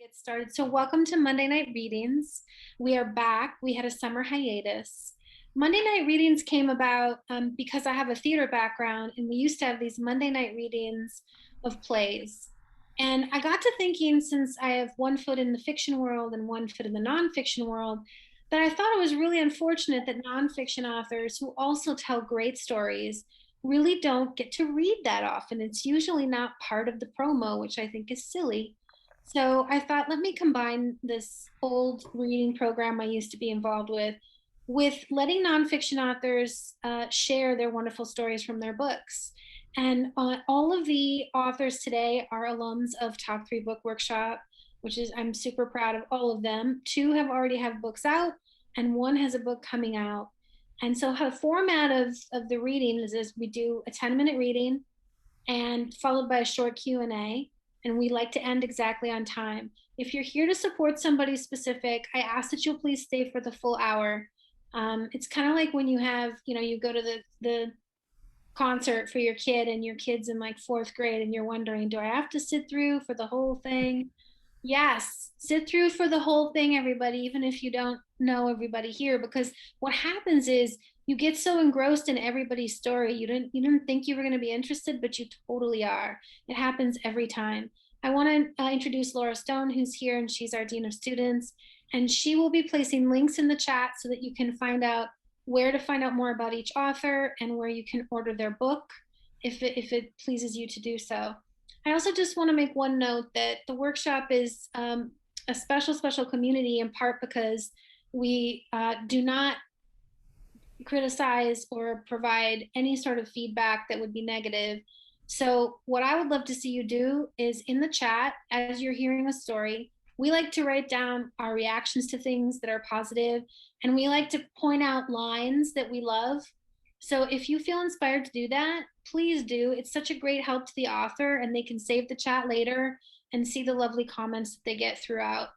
Get started. So, welcome to Monday Night Readings. We are back. We had a summer hiatus. Monday Night Readings came about because I have a theater background, and we used to have these Monday night readings of plays. And I got to thinking, since I have one foot in the fiction world and one foot in the nonfiction world, that I thought it was really unfortunate that nonfiction authors who also tell great stories really don't get to read that often. It's usually not part of the promo, which I think is silly. So I thought, let me combine this old reading program I used to be involved with letting nonfiction authors share their wonderful stories from their books. And all of the authors today are alums of Top 3 Book Workshop, which is, I'm super proud of all of them. 2 have already have books out, and 1 has a book coming out. And so the format of the reading is we do a 10-minute reading and followed by a short Q&A, and we like to end exactly on time. If you're here to support somebody specific, I ask that you'll please stay for the full hour. It's kind of like when you have, you go to the concert for your kid and your kid's in like 4th grade and you're wondering, do I have to sit through for the whole thing? Yes, sit through for the whole thing, everybody, even if you don't know everybody here, because what happens is you get so engrossed in everybody's story. You didn't think you were going to be interested, but you totally are. It happens every time. I want to introduce Laura Stone, who's here, and she's our Dean of Students, and she will be placing links in the chat so that you can find out where to find out more about each author and where you can order their book if it pleases you to do so. I also just want to make one note that the workshop is a special community, in part because we do not criticize or provide any sort of feedback that would be negative. So what I would love to see you do is in the chat, as you're hearing a story, we like to write down our reactions to things that are positive, and we like to point out lines that we love. So if you feel inspired to do that, please do. It's such a great help to the author, and they can save the chat later and see the lovely comments that they get throughout.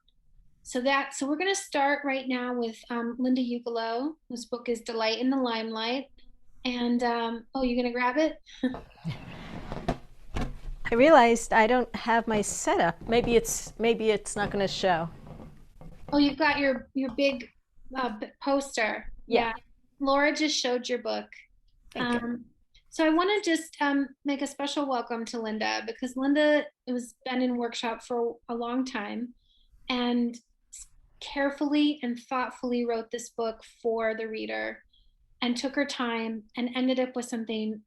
So we're going to start right now with Linda Ugelow, whose book is Delight in the Limelight. And oh, you're going to grab it? I realized I don't have my setup. Maybe it's not going to show. Oh, you've got your big poster. Yeah. Laura just showed your book. Thank you. So I want to just make a special welcome to Linda, because Linda has been in workshop for a long time and carefully and thoughtfully wrote this book for the reader and took her time and ended up with something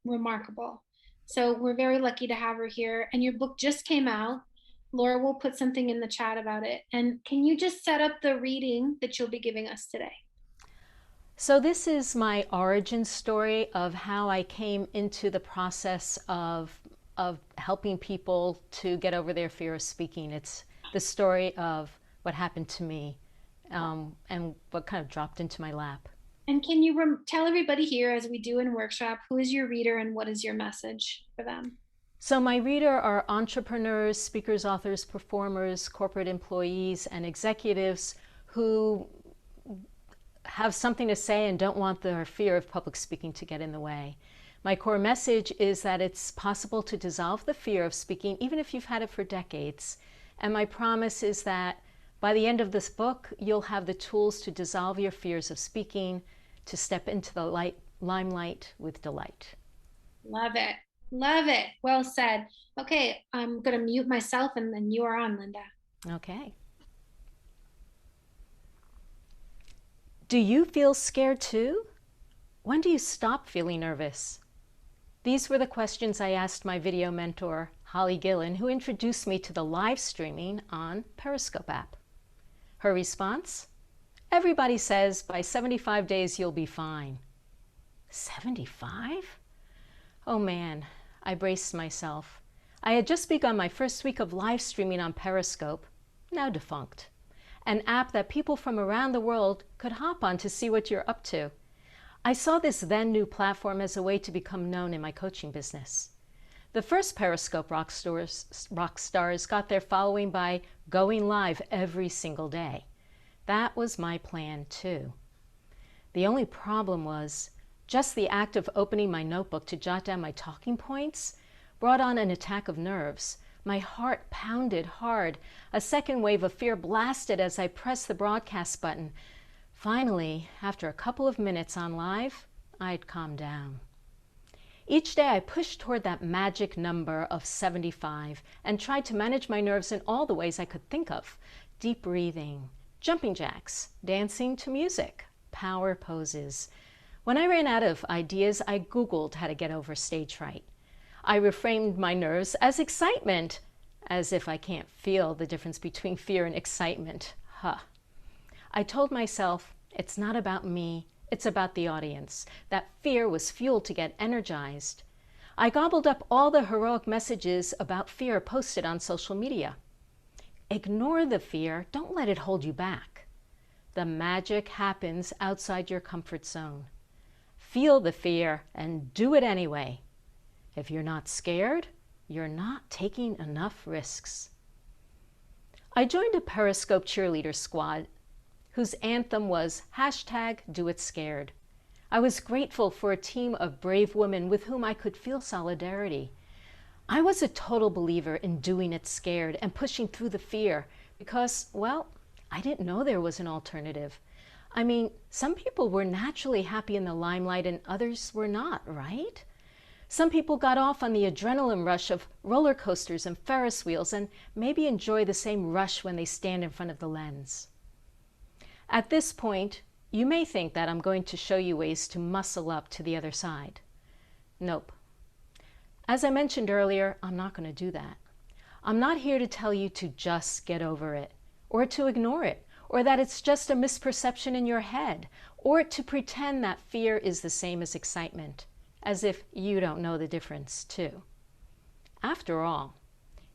remarkable. So we're very lucky to have her here. And your book just came out. Laura will put something in the chat about it. And can you just set up the reading that you'll be giving us today? So this is my origin story of how I came into the process of helping people to get over their fear of speaking. It's the story of what happened to me and what kind of dropped into my lap. And can you tell everybody here, as we do in workshop, who is your reader and what is your message for them? So my reader are entrepreneurs, speakers, authors, performers, corporate employees, and executives who have something to say and don't want their fear of public speaking to get in the way. My core message is that it's possible to dissolve the fear of speaking, even if you've had it for decades. And my promise is that by the end of this book, you'll have the tools to dissolve your fears of speaking, to step into the limelight with delight. Love it. Love it. Well said. Okay, I'm going to mute myself and then you are on, Linda. Okay. Do you feel scared too? When do you stop feeling nervous? These were the questions I asked my video mentor, Holly Gillen, who introduced me to the live streaming on Periscope app. Her response? Everybody says by 75 days you'll be fine. 75? Oh man, I braced myself. I had just begun my first week of live streaming on Periscope, now defunct, an app that people from around the world could hop on to see what you're up to. I saw this then new platform as a way to become known in my coaching business. The first Periscope rock stars got their following by going live every single day. That was my plan too. The only problem was just the act of opening my notebook to jot down my talking points brought on an attack of nerves, My heart pounded hard. A second wave of fear blasted as I pressed the broadcast button. Finally, after a couple of minutes on live, I'd calmed down. Each day I pushed toward that magic number of 75 and tried to manage my nerves in all the ways I could think of. Deep breathing, jumping jacks, dancing to music, power poses. When I ran out of ideas, I Googled how to get over stage fright. I reframed my nerves as excitement, as if I can't feel the difference between fear and excitement. I told myself, it's not about me, it's about the audience. That fear was fuel to get energized. I gobbled up all the heroic messages about fear posted on social media. Ignore the fear, don't let it hold you back. The magic happens outside your comfort zone. Feel the fear and do it anyway. If you're not scared, you're not taking enough risks. I joined a Periscope cheerleader squad whose anthem was #DoItScared. I was grateful for a team of brave women with whom I could feel solidarity. I was a total believer in doing it scared and pushing through the fear because, well, I didn't know there was an alternative. I mean, some people were naturally happy in the limelight and others were not, right? Some people got off on the adrenaline rush of roller coasters and Ferris wheels and maybe enjoy the same rush when they stand in front of the lens. At this point, you may think that I'm going to show you ways to muscle up to the other side. Nope. As I mentioned earlier, I'm not going to do that. I'm not here to tell you to just get over it, or to ignore it, or that it's just a misperception in your head, or to pretend that fear is the same as excitement, as if you don't know the difference too. After all,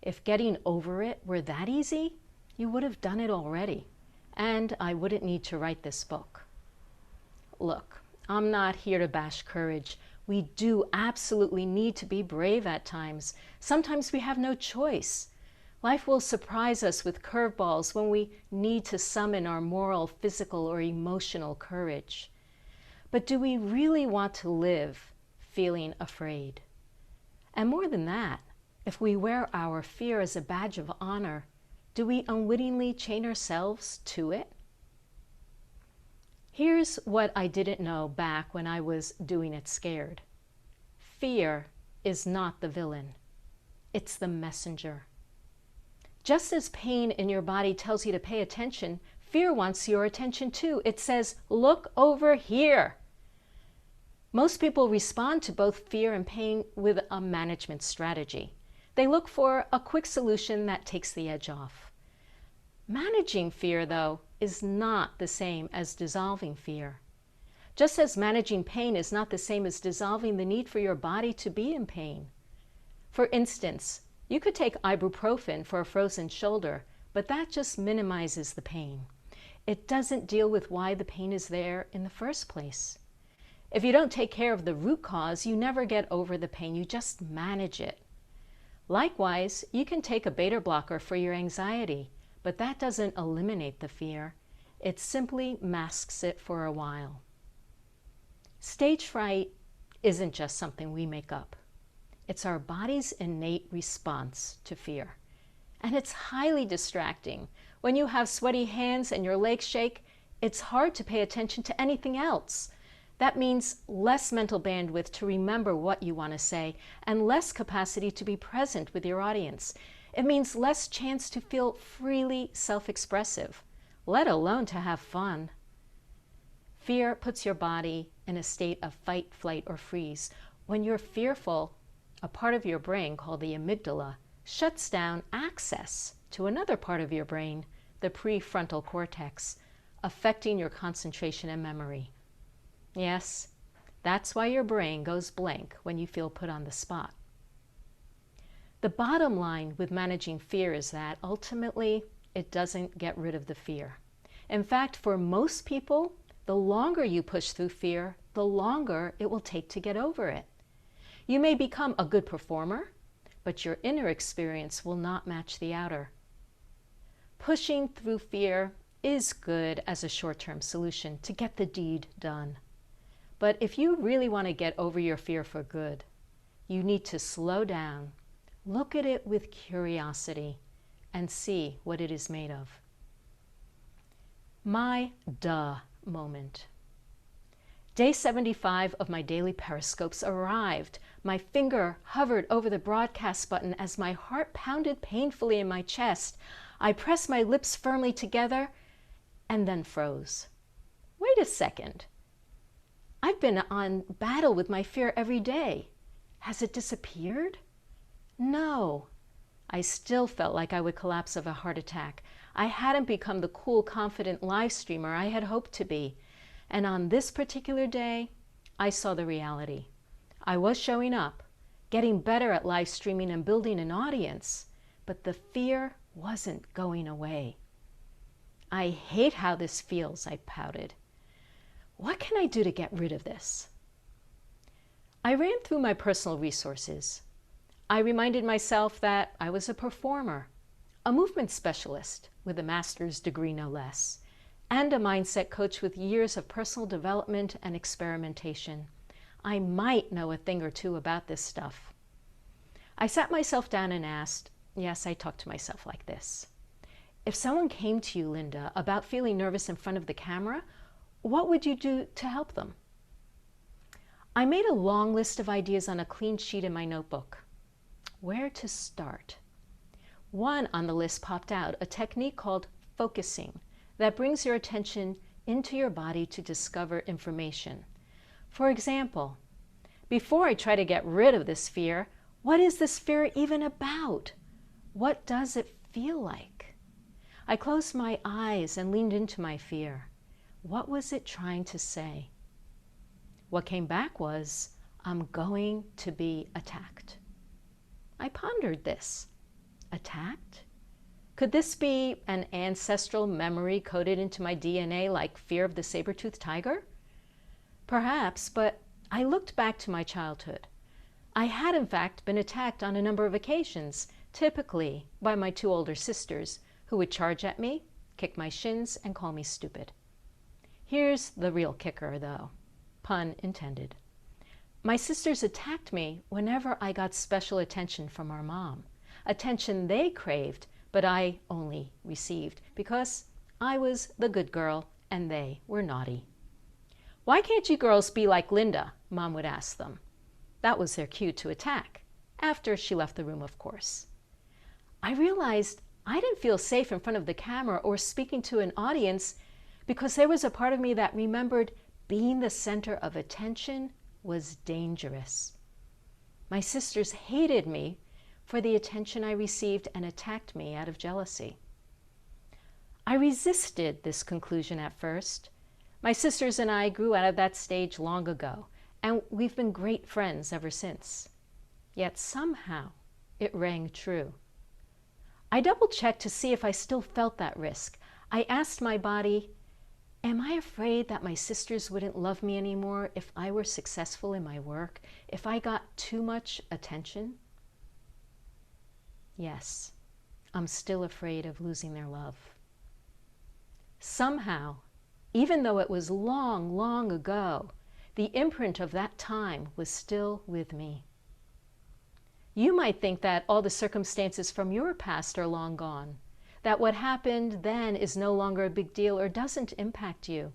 if getting over it were that easy, you would have done it already, and I wouldn't need to write this book. Look, I'm not here to bash courage. We do absolutely need to be brave at times. Sometimes we have no choice. Life will surprise us with curveballs when we need to summon our moral, physical, or emotional courage. But do we really want to live feeling afraid? And more than that, if we wear our fear as a badge of honor, do we unwittingly chain ourselves to it? Here's what I didn't know back when I was doing it scared. Fear is not the villain. It's the messenger. Just as pain in your body tells you to pay attention, fear wants your attention too. It says, look over here. Most people respond to both fear and pain with a management strategy. They look for a quick solution that takes the edge off. Managing fear, though, is not the same as dissolving fear. Just as managing pain is not the same as dissolving the need for your body to be in pain. For instance, you could take ibuprofen for a frozen shoulder, but that just minimizes the pain. It doesn't deal with why the pain is there in the first place. If you don't take care of the root cause, you never get over the pain, you just manage it. Likewise, you can take a beta blocker for your anxiety, but that doesn't eliminate the fear. It simply masks it for a while. Stage fright isn't just something we make up. It's our body's innate response to fear. And it's highly distracting. When you have sweaty hands and your legs shake, it's hard to pay attention to anything else. That means less mental bandwidth to remember what you want to say and less capacity to be present with your audience. It means less chance to feel freely self-expressive, let alone to have fun. Fear puts your body in a state of fight, flight, or freeze. When you're fearful, a part of your brain called the amygdala shuts down access to another part of your brain, the prefrontal cortex, affecting your concentration and memory. Yes, that's why your brain goes blank when you feel put on the spot. The bottom line with managing fear is that ultimately it doesn't get rid of the fear. In fact, for most people, the longer you push through fear, the longer it will take to get over it. You may become a good performer, but your inner experience will not match the outer. Pushing through fear is good as a short-term solution to get the deed done. But if you really want to get over your fear for good, you need to slow down, Look at it with curiosity and see what it is made of. My duh moment. Day 75 of my daily periscopes arrived. My finger hovered over the broadcast button as my heart pounded painfully in my chest. I pressed my lips firmly together and then froze. Wait a second. I've been on battle with my fear every day. Has it disappeared? No. I still felt like I would collapse of a heart attack. I hadn't become the cool, confident live streamer I had hoped to be. And on this particular day, I saw the reality. I was showing up, getting better at live streaming and building an audience, but the fear wasn't going away. I hate how this feels, I pouted. What can I do to get rid of this? I ran through my personal resources. I reminded myself that I was a performer, a movement specialist with a master's degree no less, and a mindset coach with years of personal development and experimentation. I might know a thing or two about this stuff. I sat myself down and asked, yes, I talked to myself like this. If someone came to you, Linda, about feeling nervous in front of the camera, what would you do to help them? I made a long list of ideas on a clean sheet in my notebook. Where to start? One on the list popped out, a technique called focusing that brings your attention into your body to discover information. For example, before I try to get rid of this fear, what is this fear even about? What does it feel like? I closed my eyes and leaned into my fear. What was it trying to say? What came back was, I'm going to be attacked. I pondered this. Attacked? Could this be an ancestral memory coded into my DNA like fear of the saber-toothed tiger? Perhaps, but I looked back to my childhood. I had in fact been attacked on a number of occasions, typically by my two older sisters, who would charge at me, kick my shins, and call me stupid. Here's the real kicker, though. Pun intended. My sisters attacked me whenever I got special attention from our mom. Attention they craved, but I only received because I was the good girl and they were naughty. Why can't you girls be like Linda? Mom would ask them. That was their cue to attack, after she left the room, of course. I realized I didn't feel safe in front of the camera or speaking to an audience because there was a part of me that remembered being the center of attention was dangerous. My sisters hated me for the attention I received and attacked me out of jealousy. I resisted this conclusion at first. My sisters and I grew out of that stage long ago, and we've been great friends ever since. Yet somehow it rang true. I double-checked to see if I still felt that risk. I asked my body, am I afraid that my sisters wouldn't love me anymore if I were successful in my work, if I got too much attention? Yes, I'm still afraid of losing their love. Somehow, even though it was long, long ago, the imprint of that time was still with me. You might think that all the circumstances from your past are long gone, that what happened then is no longer a big deal or doesn't impact you.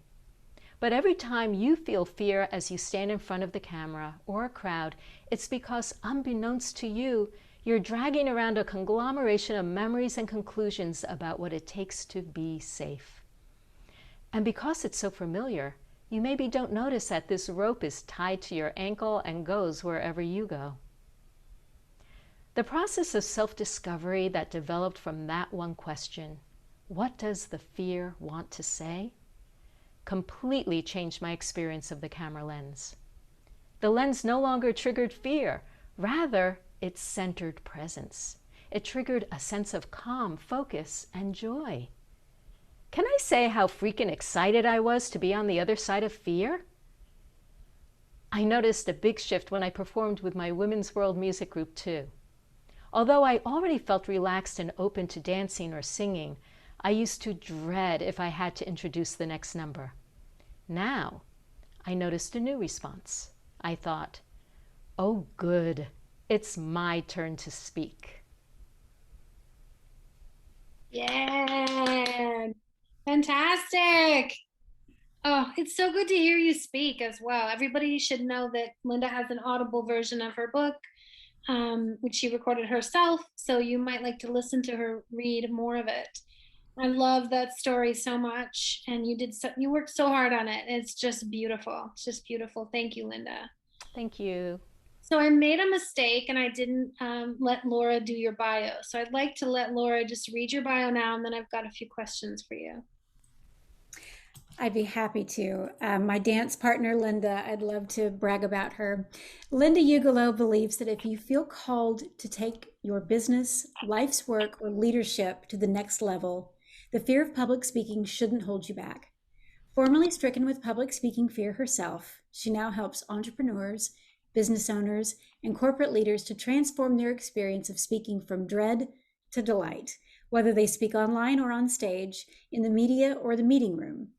But every time you feel fear as you stand in front of the camera or a crowd, it's because unbeknownst to you, you're dragging around a conglomeration of memories and conclusions about what it takes to be safe. And because it's so familiar, you maybe don't notice that this rope is tied to your ankle and goes wherever you go. The process of self-discovery that developed from that one question, what does the fear want to say, completely changed my experience of the camera lens. The lens no longer triggered fear, rather it centered presence. It triggered a sense of calm, focus, and joy. Can I say how freaking excited I was to be on the other side of fear? I noticed a big shift when I performed with my Women's World music group too. Although I already felt relaxed and open to dancing or singing, I used to dread if I had to introduce the next number. Now, I noticed a new response. I thought, oh good, It's my turn to speak. Yeah, fantastic. Oh, it's so good to hear you speak as well. Everybody should know that Linda has an audible version of her book, which she recorded herself. So you might like to listen to her read more of it. I love that story so much, and you worked so hard on it. It's just beautiful. It's just beautiful. Thank you, Linda. Thank you. So I made a mistake and I didn't let Laura do your bio. So I'd like to let Laura just read your bio now, and then I've got a few questions for you. I'd be happy to. My dance partner, Linda, I'd love to brag about her. Linda Ugelow believes that if you feel called to take your business, life's work, or leadership to the next level, the fear of public speaking shouldn't hold you back. Formerly stricken with public speaking fear herself, she now helps entrepreneurs, business owners, and corporate leaders to transform their experience of speaking from dread to delight, whether they speak online or on stage, in the media or the meeting room.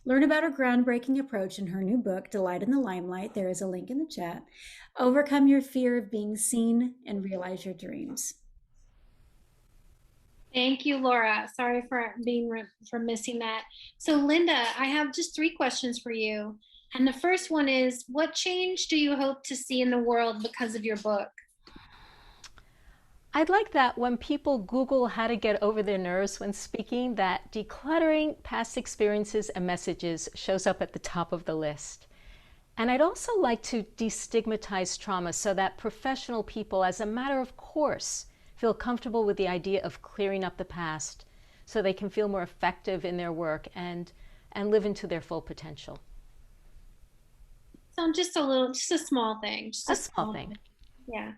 Learn about her groundbreaking approach in her new book, Delight in the Limelight. There is a link in the chat. Overcome your fear of being seen and realize your dreams. Thank you, Laura. Sorry for missing that. So, Linda, I have just 3 questions for you. And the first one is, what change do you hope to see in the world because of your book? I'd like that when people Google how to get over their nerves when speaking, that decluttering past experiences and messages shows up at the top of the list. And I'd also like to destigmatize trauma so that professional people, as a matter of course, feel comfortable with the idea of clearing up the past so they can feel more effective in their work and live into their full potential. So just a small thing. Just a small thing. Yeah.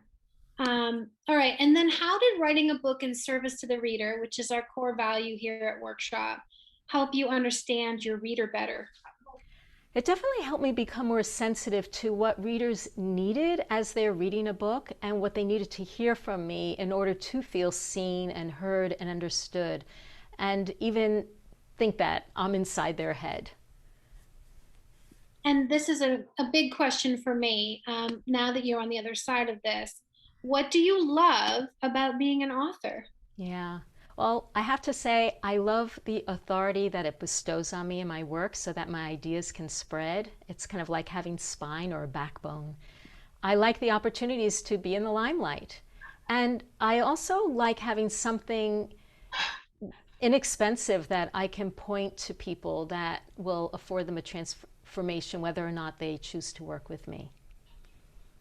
All right. And then how did writing a book in service to the reader, which is our core value here at Workshop, help you understand your reader better? It definitely helped me become more sensitive to what readers needed as they're reading a book and what they needed to hear from me in order to feel seen and heard and understood, and even think that I'm inside their head. And this is a big question for me, now that you're on the other side of this. What do you love about being an author? Yeah. Well, I have to say, I love the authority that it bestows on me in my work so that my ideas can spread. It's kind of like having spine or a backbone. I like the opportunities to be in the limelight. And I also like having something inexpensive that I can point to people that will afford them a transformation, whether or not they choose to work with me.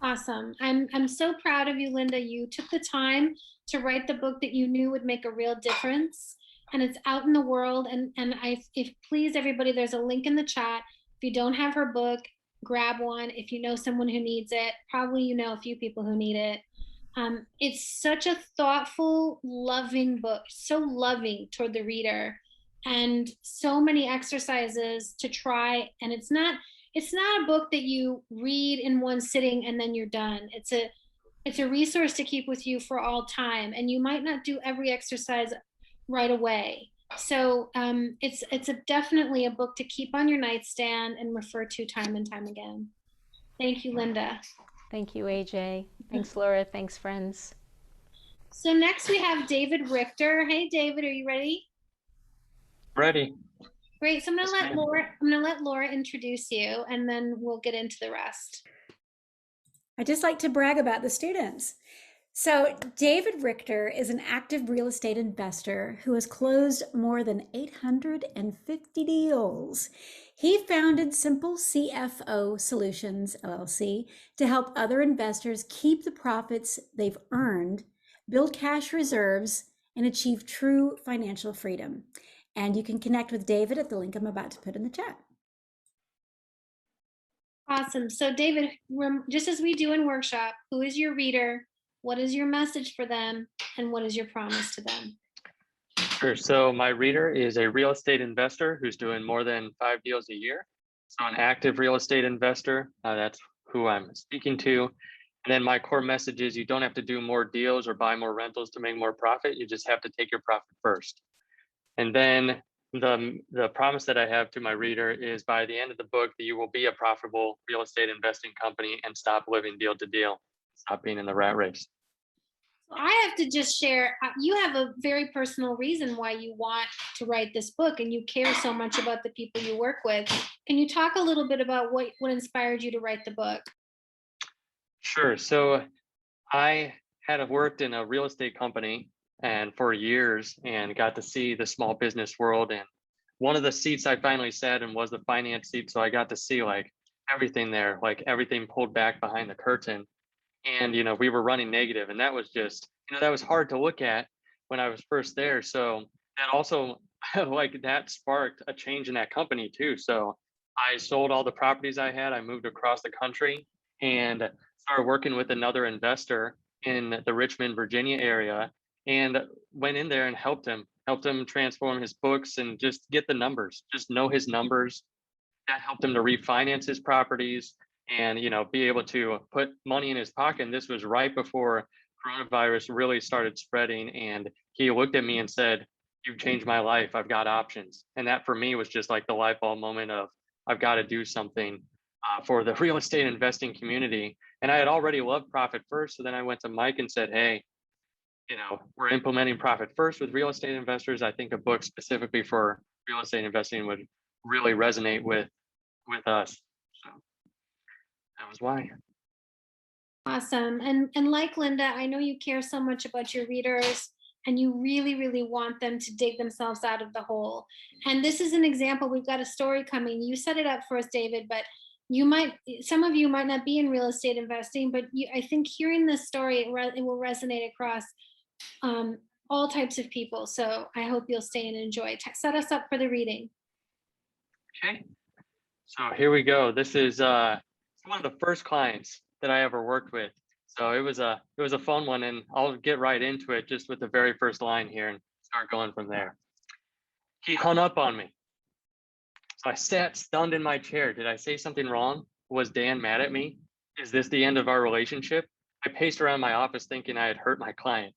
Awesome. I'm so proud of you, Linda. You took the time to write the book that you knew would make a real difference, and it's out in the world. And if please everybody, there's a link in the chat. If you don't have her book, grab one. If you know someone who needs it, probably you know a few people who need it. It's such a thoughtful, loving book, so loving toward the reader, and so many exercises to try. And it's not a book that you read in one sitting and then you're done. It's a resource to keep with you for all time, and you might not do every exercise right away. So it's definitely a book to keep on your nightstand and refer to time and time again. Thank you, Linda. Thank you, AJ. Thanks, Laura. Thanks, friends. So next we have David Richter. Hey, David, are you ready? Ready. Great. So I'm gonna let Laura introduce you, and then we'll get into the rest. I just like to brag about the students. So David Richter is an active real estate investor who has closed more than 850 deals. He founded Simple CFO Solutions, LLC, to help other investors keep the profits they've earned, build cash reserves, and achieve true financial freedom. And you can connect with David at the link I'm about to put in the chat. Awesome. So David, just as we do in Workshop, who is your reader? What is your message for them? And what is your promise to them? Sure. So my reader is a real estate investor who's doing more than 5 deals a year. So an active real estate investor, that's who I'm speaking to. And then my core message is you don't have to do more deals or buy more rentals to make more profit. You just have to take your profit first. And then the promise that I have to my reader is by the end of the book that you will be a profitable real estate investing company and stop living deal to deal. stop being in the rat race. I have to just share, you have a very personal reason why you want to write this book and you care so much about the people you work with. Can you talk a little bit about what inspired you to write the book? Sure. So I had worked in a real estate company and for years and got to see the small business world. And one of the seats I finally sat in was the finance seat. So I got to see like everything there, like everything pulled back behind the curtain. And, we were running negative, and that was just, that was hard to look at when I was first there. So that also, like that sparked a change in that company too. So I sold all the properties I had. I moved across the country and started working with another investor in the Richmond, Virginia area, and went in there and helped him transform his books and just get the numbers, just know his numbers. That helped him to refinance his properties and be able to put money in his pocket. And this was right before coronavirus really started spreading, and he looked at me and said, "You've changed my life. I've got options." And that for me was just like the light bulb moment of I've got to do something for the real estate investing community. And I had already loved Profit First, so then I went to Mike and said, "Hey, we're implementing Profit First with real estate investors. I think a book specifically for real estate investing would really resonate with us." So that was why. Awesome. And like Linda, I know you care so much about your readers and you really, really want them to dig themselves out of the hole. And this is an example. We've got a story coming. You set it up for us, David, but some of you might not be in real estate investing, but I think hearing this story, it will resonate across all types of people. So I hope you'll stay and enjoy. Set us up for the reading. Okay. So here we go. This is one of the first clients that I ever worked with. So it was a fun one, and I'll get right into it just with the very first line here and start going from there. He hung up on me. So I sat stunned in my chair. Did I say something wrong? Was Dan mad at me? Is this the end of our relationship? I paced around my office thinking I had hurt my client.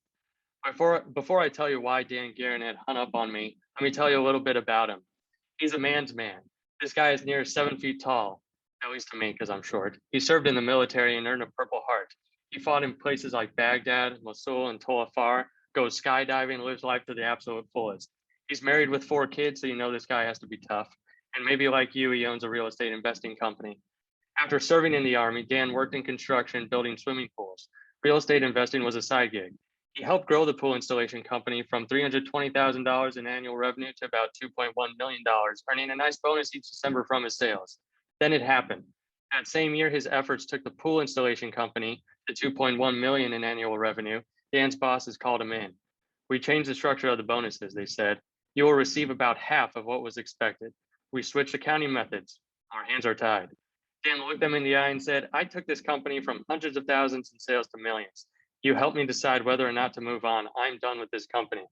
Before I tell you why Dan Guerin had hung up on me, let me tell you a little bit about him. He's a man's man. This guy is near 7 feet tall, at least to me because I'm short. He served in the military and earned a Purple Heart. He fought in places like Baghdad, Mosul, and Tel Afar, goes skydiving, lives life to the absolute fullest. He's married with 4 kids, so you know this guy has to be tough. And maybe like you, he owns a real estate investing company. After serving in the Army, Dan worked in construction, building swimming pools. Real estate investing was a side gig. He helped grow the pool installation company from $320,000 in annual revenue to about $2.1 million, earning a nice bonus each December from his sales. Then it happened. That same year, his efforts took the pool installation company to $2.1 million in annual revenue. Dan's bosses called him in. "We changed the structure of the bonuses," they said. "You will receive about half of what was expected. We switched accounting methods. Our hands are tied." Dan looked them in the eye and said, "I took this company from hundreds of thousands in sales to millions. You helped me decide whether or not to move on. I'm done with this company."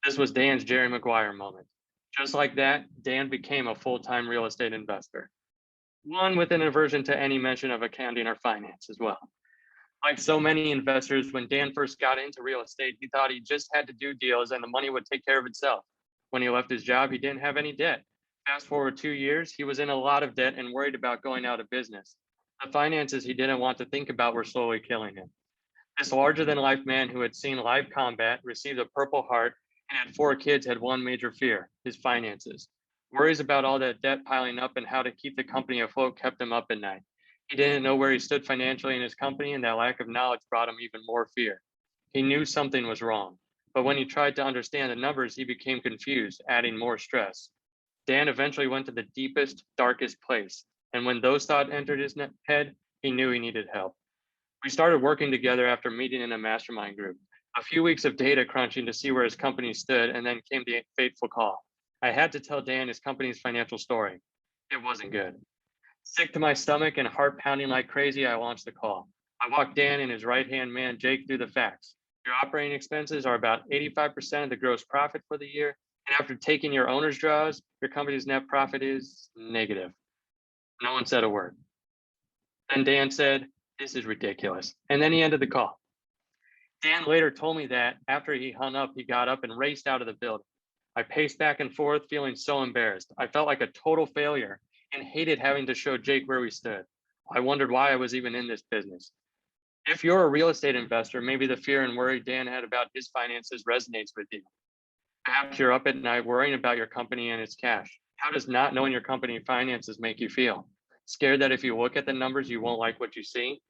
This was Dan's Jerry Maguire moment. Just like that, Dan became a full-time real estate investor. One with an aversion to any mention of accounting or finance as well. Like so many investors, when Dan first got into real estate, he thought he just had to do deals and the money would take care of itself. When he left his job, he didn't have any debt. Fast forward 2 years, he was in a lot of debt and worried about going out of business. The finances he didn't want to think about were slowly killing him. This larger than life man who had seen live combat, received a Purple Heart, and had 4 kids had one major fear: his finances. Worries about all that debt piling up and how to keep the company afloat kept him up at night. He didn't know where he stood financially in his company, and that lack of knowledge brought him even more fear. He knew something was wrong, but when he tried to understand the numbers, he became confused, adding more stress. Dan eventually went to the deepest, darkest place, and when those thoughts entered his head, he knew he needed help. We started working together after meeting in a mastermind group. A few weeks of data crunching to see where his company stood, and then came the fateful call. I had to tell Dan his company's financial story. It wasn't good. Sick to my stomach and heart pounding like crazy, I launched the call. I walked Dan and his right-hand man, Jake, through the facts. Your operating expenses are about 85% of the gross profit for the year, and after taking your owner's draws, your company's net profit is negative. No one said a word. Then Dan said, "This is ridiculous," and then he ended the call. Dan later told me that after he hung up, he got up and raced out of the building. I paced back and forth, feeling so embarrassed. I felt like a total failure and hated having to show Jake where we stood. I wondered why I was even in this business. If you're a real estate investor, maybe the fear and worry Dan had about his finances resonates with you. Perhaps you're up at night worrying about your company and its cash. How does not knowing your company finances make you feel? Scared that if you look at the numbers, you won't like what you see?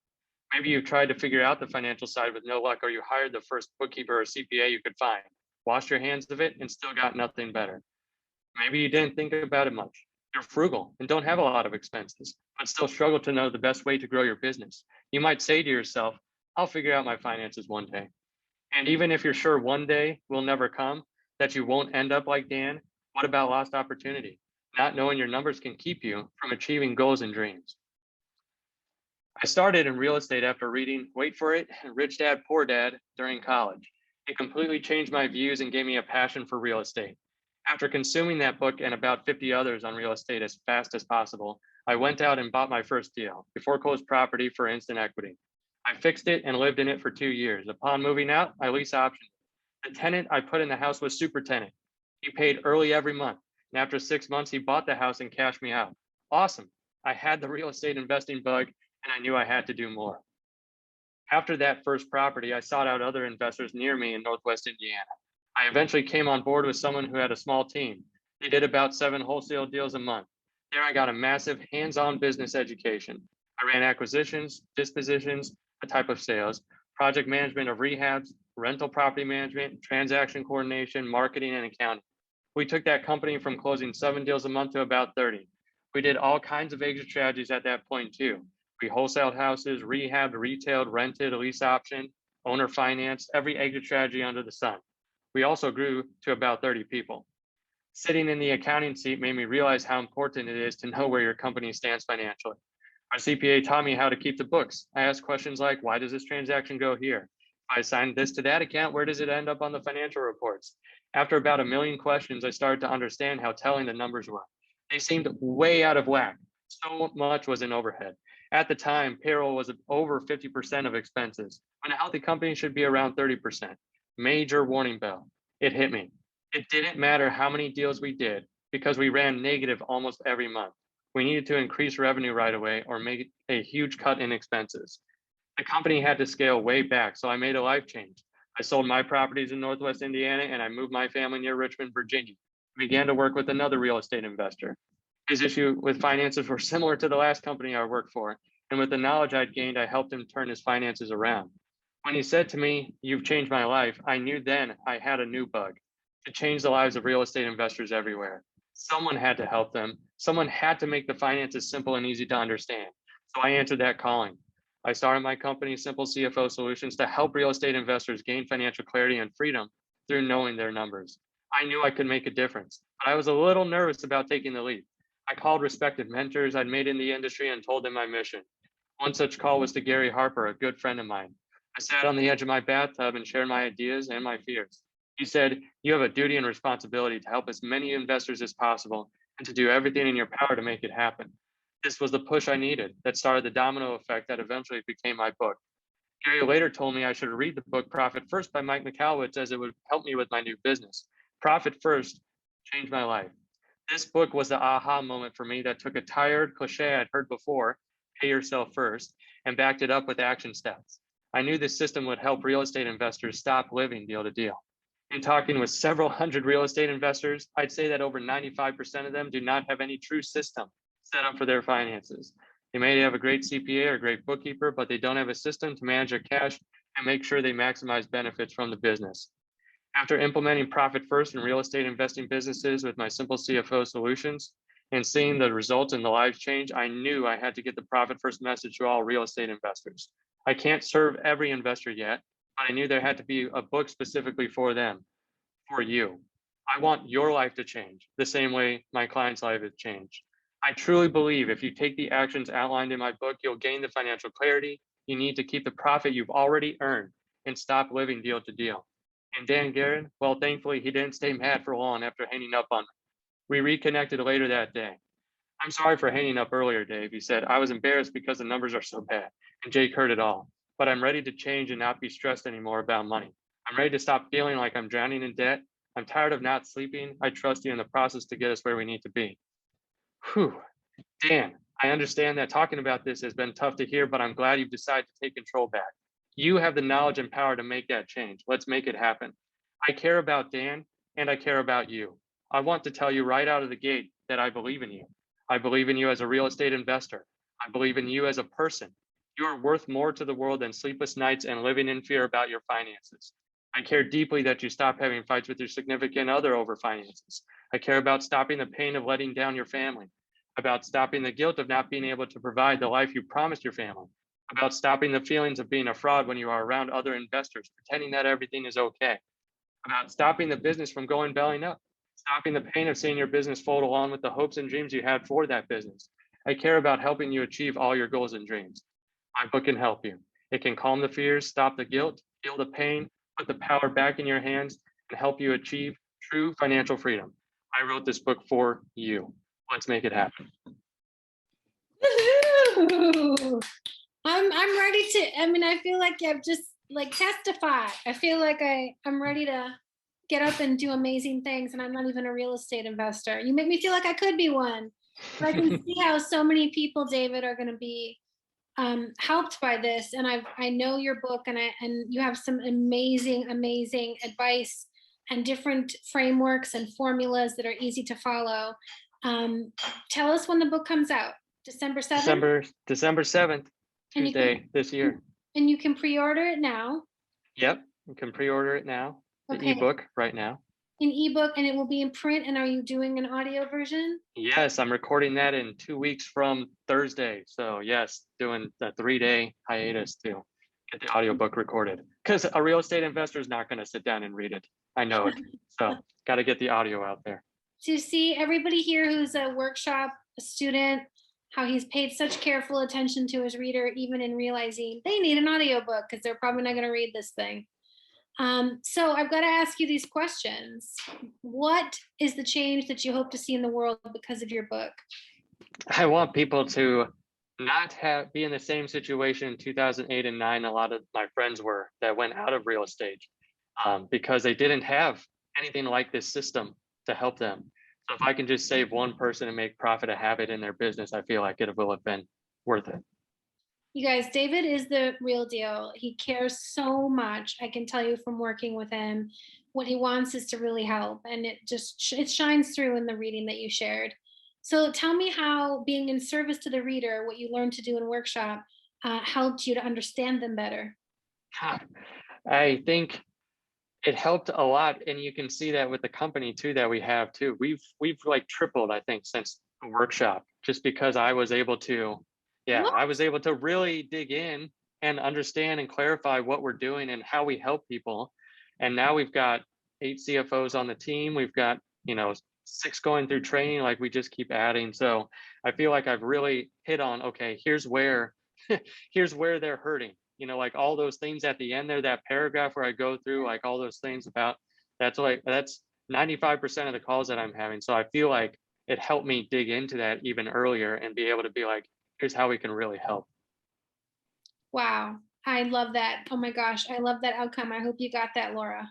Maybe you've tried to figure out the financial side with no luck, or you hired the first bookkeeper or CPA you could find, washed your hands of it, and still got nothing better. Maybe you didn't think about it much. You're frugal and don't have a lot of expenses, but still struggle to know the best way to grow your business. You might say to yourself, I'll figure out my finances one day. And even if you're sure one day will never come, that you won't end up like Dan, what about lost opportunity? Not knowing your numbers can keep you from achieving goals and dreams. I started in real estate after reading, wait for it, Rich Dad, Poor Dad during college. It completely changed my views and gave me a passion for real estate. After consuming that book and about 50 others on real estate as fast as possible, I went out and bought my first deal, a foreclosed property for instant equity. I fixed it and lived in it for 2 years. Upon moving out, I lease optioned. The tenant I put in the house was super tenant. He paid early every month. And after 6 months, he bought the house and cashed me out. Awesome. I had the real estate investing bug and I knew I had to do more. After that first property, I sought out other investors near me in Northwest Indiana. I eventually came on board with someone who had a small team. They did about 7 wholesale deals a month. There I got a massive hands-on business education. I ran acquisitions, dispositions, a type of sales, project management of rehabs, rental property management, transaction coordination, marketing, and accounting. We took that company from closing 7 deals a month to about 30. We did all kinds of exit strategies at that point too. We wholesaled houses, rehabbed, retailed, rented, lease option, owner finance, every exit strategy under the sun. We also grew to about 30 people. Sitting in the accounting seat made me realize how important it is to know where your company stands financially. Our CPA taught me how to keep the books. I asked questions like, why does this transaction go here? If I assign this to that account, where does it end up on the financial reports? After about 1 million questions, I started to understand how telling the numbers were. They seemed way out of whack. So much was in overhead. At the time, payroll was over 50% of expenses, when a healthy company should be around 30%. Major warning bell. It hit me. It didn't matter how many deals we did because we ran negative almost every month. We needed to increase revenue right away or make a huge cut in expenses. The company had to scale way back, so I made a life change. I sold my properties in Northwest Indiana and I moved my family near Richmond, Virginia. I began to work with another real estate investor. His issue with finances were similar to the last company I worked for, and with the knowledge I'd gained, I helped him turn his finances around. When he said to me, "You've changed my life," I knew then I had a new bug to change the lives of real estate investors everywhere. Someone had to help them. Someone had to make the finances simple and easy to understand. So I answered that calling. I started my company, Simple CFO Solutions, to help real estate investors gain financial clarity and freedom through knowing their numbers. I knew I could make a difference, but I was a little nervous about taking the leap. I called respected mentors I'd made in the industry and told them my mission. One such call was to Gary Harper, a good friend of mine. I sat on the edge of my bathtub and shared my ideas and my fears. He said, "You have a duty and responsibility to help as many investors as possible and to do everything in your power to make it happen." This was the push I needed that started the domino effect that eventually became my book. Gary later told me I should read the book Profit First by Mike Michalowicz as it would help me with my new business. Profit First changed my life. This book was the aha moment for me that took a tired cliche I'd heard before, pay yourself first, and backed it up with action steps. I knew this system would help real estate investors stop living deal to deal. In talking with several hundred real estate investors, I'd say that over 95% of them do not have any true system set up for their finances. They may have a great CPA or a great bookkeeper, but they don't have a system to manage their cash and make sure they maximize benefits from the business. After implementing Profit First in real estate investing businesses with my Simple CFO Solutions and seeing the results in the lives change, I knew I had to get the Profit First message to all real estate investors. I can't serve every investor yet, but I knew there had to be a book specifically for them, for you. I want your life to change the same way my client's life has changed. I truly believe if you take the actions outlined in my book, you'll gain the financial clarity you need to keep the profit you've already earned and stop living deal to deal. And Dan Garrett, well, thankfully, he didn't stay mad for long after hanging up on me. We reconnected later that day. "I'm sorry for hanging up earlier, Dave," he said. "I was embarrassed because the numbers are so bad, and Jake heard it all. But I'm ready to change and not be stressed anymore about money. I'm ready to stop feeling like I'm drowning in debt. I'm tired of not sleeping. I trust you in the process to get us where we need to be." Whew. Dan, I understand that talking about this has been tough to hear, but I'm glad you've decided to take control back. You have the knowledge and power to make that change. Let's make it happen. I care about Dan and I care about you. I want to tell you right out of the gate that I believe in you. I believe in you as a real estate investor. I believe in you as a person. You are worth more to the world than sleepless nights and living in fear about your finances. I care deeply that you stop having fights with your significant other over finances. I care about stopping the pain of letting down your family, about stopping the guilt of not being able to provide the life you promised your family, about stopping the feelings of being a fraud when you are around other investors, pretending that everything is okay, about stopping the business from going belly up, stopping the pain of seeing your business fold along with the hopes and dreams you had for that business. I care about helping you achieve all your goals and dreams. My book can help you. It can calm the fears, stop the guilt, heal the pain, put the power back in your hands, and help you achieve true financial freedom. I wrote this book for you. Let's make it happen. Woo-hoo! I'm ready to, I mean, I feel like I've just like testify. I feel like I'm ready to get up and do amazing things, and I'm not even a real estate investor. You make me feel like I could be one. But I can see how so many people, David, are going to be helped by this. And I know your book, and you have some amazing advice and different frameworks and formulas that are easy to follow. Tell us when the book comes out. December 7th? December 7th, Tuesday this year. And you can pre-order it now. Yep, you can pre-order it now. The Okay. ebook right now. An ebook, and it will be in print. And are you doing an audio version? Yes, I'm recording that in 2 weeks from Thursday. So yes, doing the 3-day hiatus to get the audiobook recorded, because a real estate investor is not going to sit down and read it. I know it. So got to get the audio out there. To see everybody here who's a workshop, a student, how he's paid such careful attention to his reader, even in realizing they need an audiobook because they're probably not going to read this thing. So I've got to ask you these questions. What is the change that you hope to see in the world because of your book? I want people to not be in the same situation in 2008 and 9 a lot of my friends were, that went out of real estate because they didn't have anything like this system to help them. So if I can just save one person and make profit a habit in their business, I feel like it will have been worth it. You guys, David is the real deal. He cares so much. I can tell you from working with him, what he wants is to really help. And it shines through in the reading that you shared. So tell me how being in service to the reader, what you learned to do in workshop, helped you to understand them better. I think it helped a lot. And you can see that with the company too, that we have too. We've like tripled, I think, since the workshop, just because I was able to really dig in and understand and clarify what we're doing and how we help people. And now we've got 8 CFOs on the team. We've got, 6 going through training, like we just keep adding. So I feel like I've really hit on, okay, here's where they're hurting. Like all those things at the end there, that paragraph where I go through like all those things about, that's 95% of the calls that I'm having. So I feel like it helped me dig into that even earlier and be able to be like, here's how we can really help. Wow. I love that. Oh my gosh. I love that outcome. I hope you got that, Laura.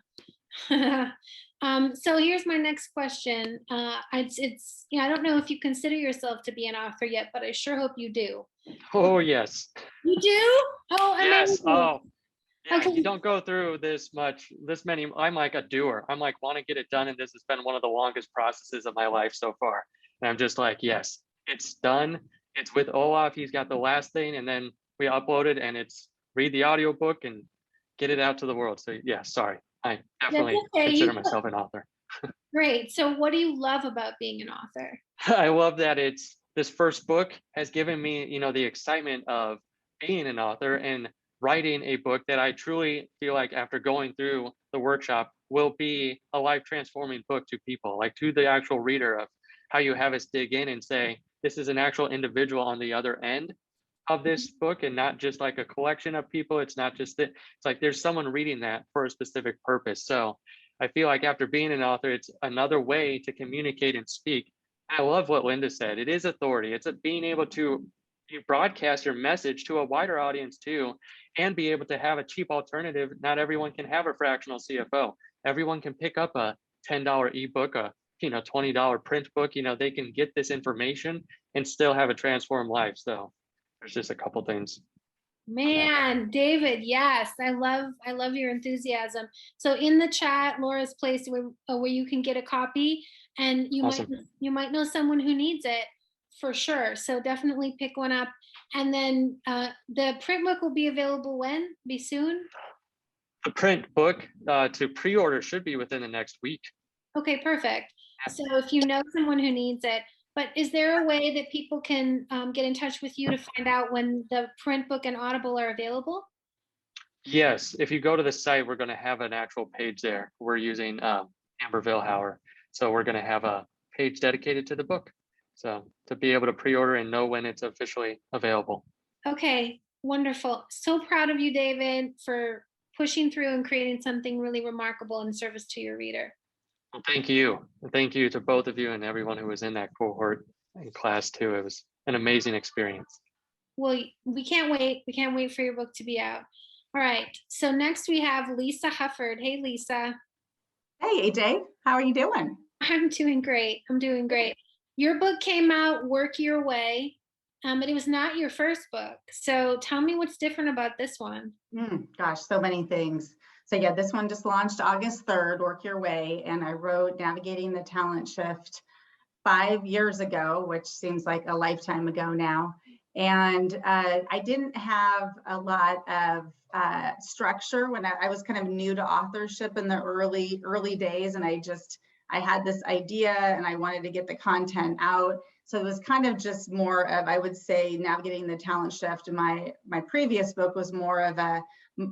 So here's my next question. I don't know if you consider yourself to be an author yet, but I sure hope you do. Oh, yes. You do? Oh, yes. Oh, yeah. Okay. You don't go through this many. I'm like a doer. I'm like, want to get it done. And this has been one of the longest processes of my life so far. And I'm just like, yes, it's done. It's with Olaf. He's got the last thing, and then we upload it, and it's read the audiobook and get it out to the world. So yeah, sorry. I definitely consider myself an author. Great. So what do you love about being an author? I love that this first book has given me, the excitement of being an author and writing a book that I truly feel like after going through the workshop will be a life transforming book to people, like to the actual reader, of how you have us dig in and say, this is an actual individual on the other end of this book and not just like a collection of people. It's not just that, it's like there's someone reading that for a specific purpose. So I feel like after being an author, it's another way to communicate and speak. I love what Linda said. It is authority. It's being able to broadcast your message to a wider audience too, and be able to have a cheap alternative. Not everyone can have a fractional CFO. Everyone can pick up a $10 ebook, a $20 print book. They can get this information and still have a transformed life. So there's just a couple things. Man, David, yes, I love your enthusiasm. So in the chat, Laura's place where you can get a copy, and Awesome. you might know someone who needs it for sure. So definitely pick one up. And then the print book will be available when? Be soon? The print book to pre-order should be within the next week. Okay, perfect. So if you know someone who needs it, but is there a way that people can get in touch with you to find out when the print book and Audible are available? Yes, if you go to the site, we're going to have an actual page there. We're using Amber Vilhauer. So we're going to have a page dedicated to the book. So to be able to pre-order and know when it's officially available. Okay, wonderful. So proud of you, David, for pushing through and creating something really remarkable in service to your reader. Well, thank you. Thank you to both of you and everyone who was in that cohort in class too. It was an amazing experience. Well, we can't wait. We can't wait for your book to be out. All right. So next we have Lisa Hufford. Hey, Lisa. Hey, AJ, how are you doing? I'm doing great. I'm doing great. Your book came out, Work Your Way, but it was not your first book. So tell me what's different about this one. Gosh, so many things. So yeah, this one just launched August 3rd, Work Your Way, and I wrote Navigating the Talent Shift 5 years ago, which seems like a lifetime ago now. And I didn't have a lot of structure when I was kind of new to authorship in the early days, and I had this idea and I wanted to get the content out. So it was kind of just more of, I would say, Navigating the Talent Shift. My previous book was more of a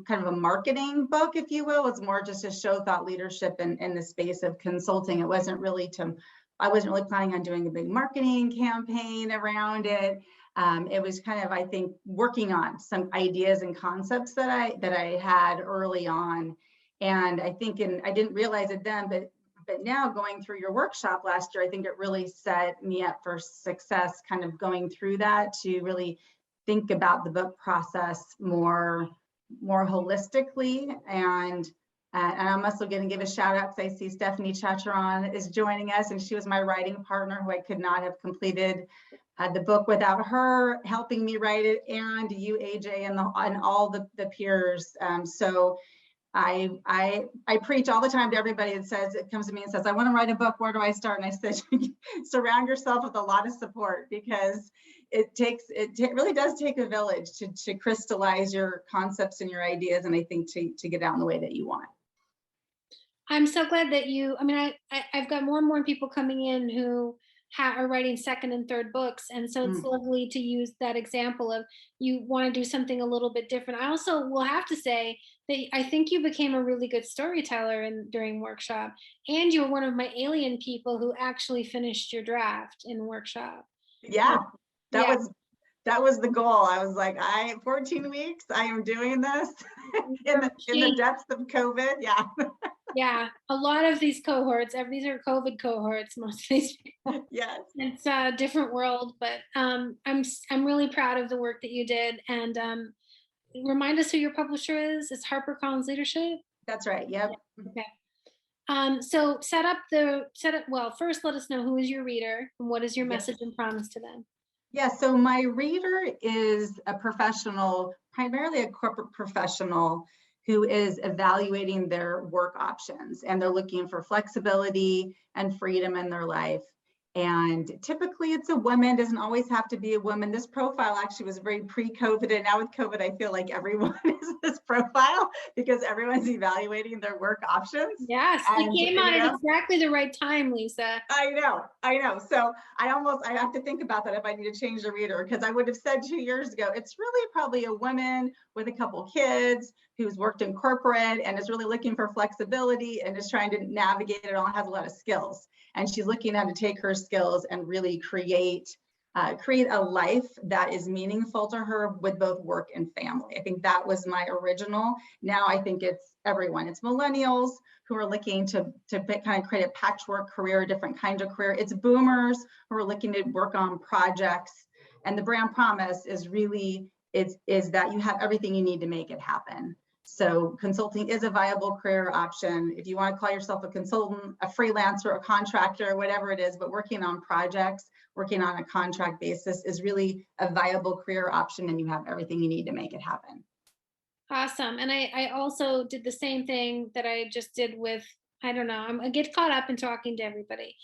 kind of a marketing book, if you will. It's more just to show thought leadership in the space of consulting. I wasn't really planning on doing a big marketing campaign around it. It was kind of, I think, working on some ideas and concepts that I had early on. And I think, I didn't realize it then, but now going through your workshop last year, I think it really set me up for success, kind of going through that to really think about the book process more holistically. And I'm also going to give a shout out because I see Stephanie Chacharan is joining us, and she was my writing partner who I could not have completed the book without her helping me write it, and you, AJ, and all the peers. So I preach all the time to everybody that comes to me and says, I want to write a book, where do I start? And I said, surround yourself with a lot of support, because it really does take a village to crystallize your concepts and your ideas, and I think to get out in the way that you want. I'm so glad that I've got more and more people coming in who are writing second and third books. And so it's lovely to use that example of you want to do something a little bit different. I also will have to say that I think you became a really good storyteller during workshop, and you were one of my alien people who actually finished your draft in workshop. Yeah, that was the goal. I was like, 14 weeks, I am doing this in the depths of COVID. Yeah. Yeah, a lot of these cohorts, these are COVID cohorts, most of these people. Yes. It's a different world, but I'm really proud of the work that you did. And remind us who your publisher is. It's HarperCollins Leadership? That's right. Yep. Okay. So well, first let us know who is your reader and what is your message and promise to them. Yeah, so my reader is a professional, primarily a corporate professional, who is evaluating their work options, and they're looking for flexibility and freedom in their life. And typically it's a woman, doesn't always have to be a woman. This profile actually was very pre-COVID, and now with COVID, I feel like everyone is this profile because everyone's evaluating their work options. Yes, it came out at exactly the right time, Lisa. I know. So I have to think about that if I need to change the reader, because I would have said 2 years ago, it's really probably a woman with a couple kids who's worked in corporate and is really looking for flexibility and is trying to navigate it all, has a lot of skills. And she's looking at how to take her skills and really create a life that is meaningful to her with both work and family. I think that was my original. Now I think it's everyone. It's millennials who are looking to kind of create a patchwork career, a different kind of career. It's boomers who are looking to work on projects. And the brand promise is really, is that you have everything you need to make it happen. So consulting is a viable career option. If you want to call yourself a consultant, a freelancer, a contractor, whatever it is, but working on projects, working on a contract basis is really a viable career option, and you have everything you need to make it happen. Awesome. And I also did the same thing that I just did with, I don't know, I get caught up in talking to everybody.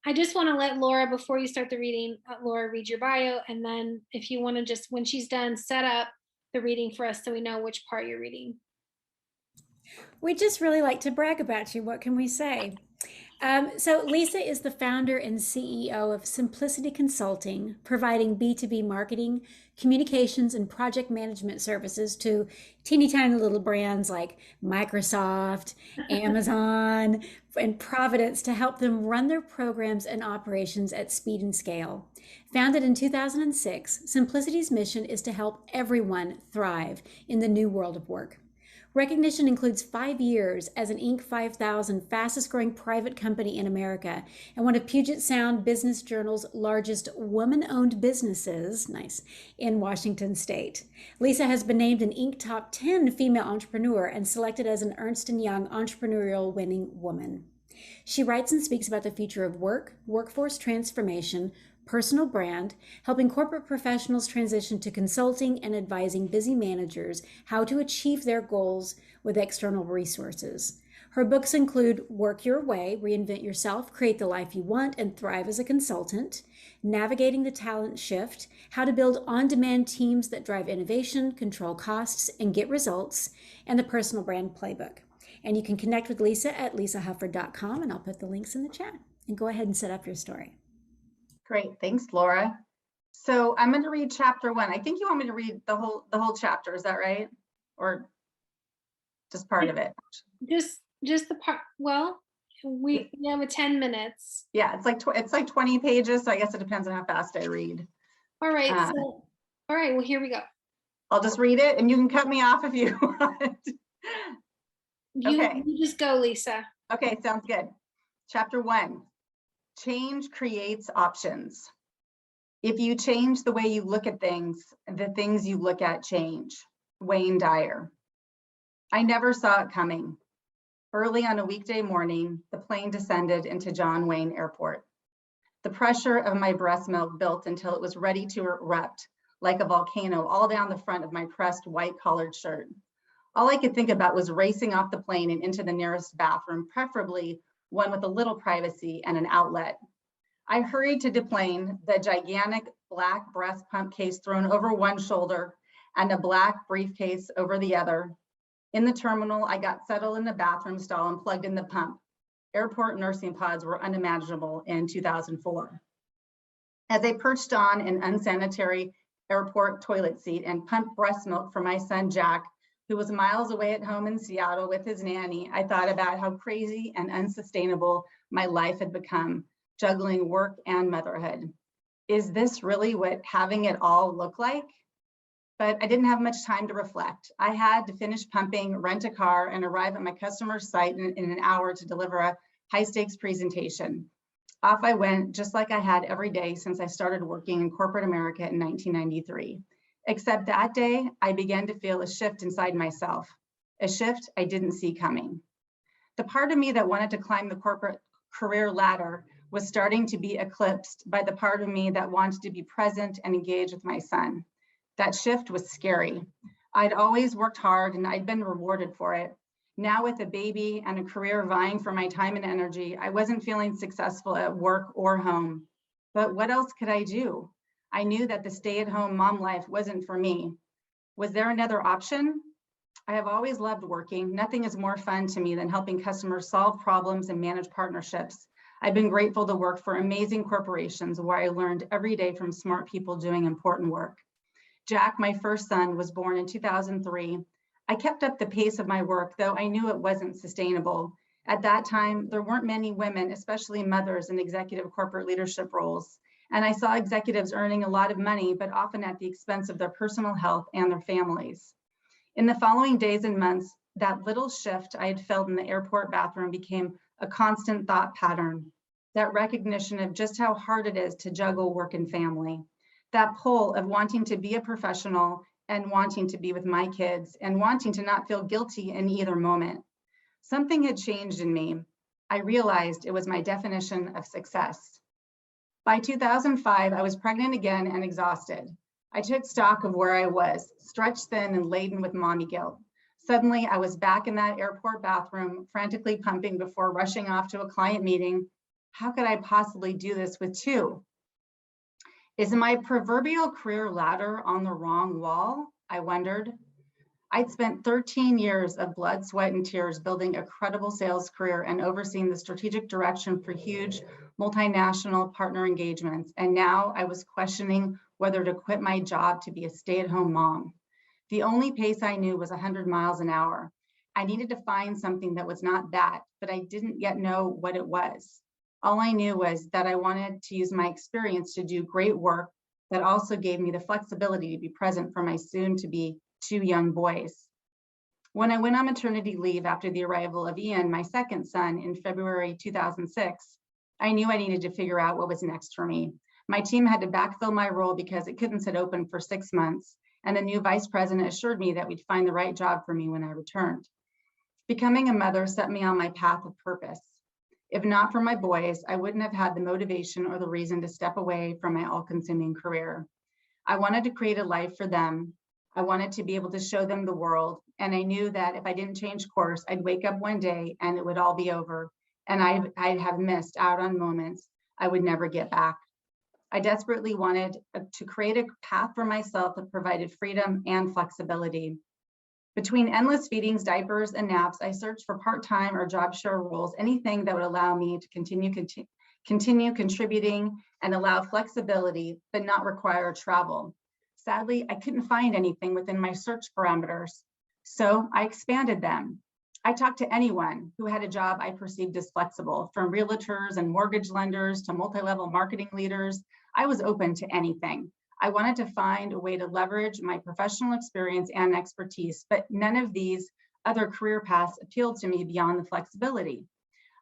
I just want to let Laura, before you start the reading, Laura, read your bio. And then if you want to just, when she's done, set up the reading for us so we know which part you're reading. We just really like to brag about you. What can we say? So Lisa is the founder and CEO of Simplicity Consulting, providing B2B marketing, communications, and project management services to teeny tiny little brands like Microsoft, Amazon, and Providence to help them run their programs and operations at speed and scale. Founded in 2006, Simplicity's mission is to help everyone thrive in the new world of work. Recognition includes 5 years as an Inc. 5000 fastest growing private company in America and one of Puget Sound Business Journal's largest woman-owned businesses, nice, in Washington State. Lisa has been named an Inc. Top 10 female entrepreneur and selected as an Ernst & Young Entrepreneurial Winning Woman. She writes and speaks about the future of work, workforce transformation, personal brand, helping corporate professionals transition to consulting and advising busy managers how to achieve their goals with external resources. Her books include Work Your Way, Reinvent Yourself, Create the Life You Want, and Thrive as a Consultant, Navigating the Talent Shift, How to Build On-Demand Teams that Drive Innovation, Control Costs, and Get Results, and the Personal Brand Playbook. And you can connect with Lisa at lisahufford.com, and I'll put the links in the chat. And go ahead and set up your story. Great, thanks, Laura. So I'm going to read chapter 1. I think you want me to read the whole chapter. Is that right, or just part of it? Just the part. Well, we have 10 minutes. Yeah, it's like 20 pages. So I guess it depends on how fast I read. All right. All right. Well, here we go. I'll just read it, and you can cut me off if you want. Okay. You just go, Lisa. Okay, sounds good. Chapter 1. Change creates options. If you change the way you look at things, the things you look at change. Wayne Dyer. I never saw it coming. Early on a weekday morning, the plane descended into John Wayne Airport. The pressure of my breast milk built until it was ready to erupt like a volcano all down the front of my pressed white collared shirt. All I could think about was racing off the plane and into the nearest bathroom, preferably one with a little privacy and an outlet. I hurried to deplane, the gigantic black breast pump case thrown over one shoulder and a black briefcase over the other. In the terminal, I got settled in the bathroom stall and plugged in the pump. Airport nursing pods were unimaginable in 2004. As I perched on an unsanitary airport toilet seat and pumped breast milk for my son, Jack, who was miles away at home in Seattle with his nanny, I thought about how crazy and unsustainable my life had become, juggling work and motherhood. Is this really what having it all looked like? But I didn't have much time to reflect. I had to finish pumping, rent a car, and arrive at my customer's site in an hour to deliver a high-stakes presentation. Off I went, just like I had every day since I started working in corporate America in 1993. Except that day, I began to feel a shift inside myself, a shift I didn't see coming. The part of me that wanted to climb the corporate career ladder was starting to be eclipsed by the part of me that wanted to be present and engage with my son. That shift was scary. I'd always worked hard and I'd been rewarded for it. Now with a baby and a career vying for my time and energy, I wasn't feeling successful at work or home. But what else could I do? I knew that the stay-at-home mom life wasn't for me. Was there another option? I have always loved working. Nothing is more fun to me than helping customers solve problems and manage partnerships. I've been grateful to work for amazing corporations where I learned every day from smart people doing important work. Jack, my first son, was born in 2003. I kept up the pace of my work, though I knew it wasn't sustainable. At that time, there weren't many women, especially mothers, in executive corporate leadership roles. And I saw executives earning a lot of money, but often at the expense of their personal health and their families. In the following days and months, that little shift I had felt in the airport bathroom became a constant thought pattern. That recognition of just how hard it is to juggle work and family. That pull of wanting to be a professional and wanting to be with my kids and wanting to not feel guilty in either moment. Something had changed in me. I realized it was my definition of success. By 2005, I was pregnant again and exhausted. I took stock of where I was, stretched thin and laden with mommy guilt. Suddenly, I was back in that airport bathroom, frantically pumping before rushing off to a client meeting. How could I possibly do this with two? Is my proverbial career ladder on the wrong wall? I wondered. I'd spent 13 years of blood, sweat, and tears building a credible sales career and overseeing the strategic direction for huge multinational partner engagements. And now I was questioning whether to quit my job to be a stay-at-home mom. The only pace I knew was 100 miles an hour. I needed to find something that was not that, but I didn't yet know what it was. All I knew was that I wanted to use my experience to do great work that also gave me the flexibility to be present for my soon-to-be 2 young boys. When I went on maternity leave after the arrival of Ian, my second son, in February 2006, I knew I needed to figure out what was next for me. My team had to backfill my role because it couldn't sit open for 6 months, and the new vice president assured me that we'd find the right job for me when I returned. Becoming a mother set me on my path of purpose. If not for my boys, I wouldn't have had the motivation or the reason to step away from my all-consuming career. I wanted to create a life for them. I wanted to be able to show them the world. And I knew that if I didn't change course, I'd wake up one day and it would all be over. And I'd have missed out on moments I would never get back. I desperately wanted to create a path for myself that provided freedom and flexibility. Between endless feedings, diapers, and naps, I searched for part-time or job share roles, anything that would allow me to continue contributing and allow flexibility, but not require travel. Sadly, I couldn't find anything within my search parameters, so I expanded them. I talked to anyone who had a job I perceived as flexible, from realtors and mortgage lenders to multi-level marketing leaders. I was open to anything. I wanted to find a way to leverage my professional experience and expertise, but none of these other career paths appealed to me beyond the flexibility.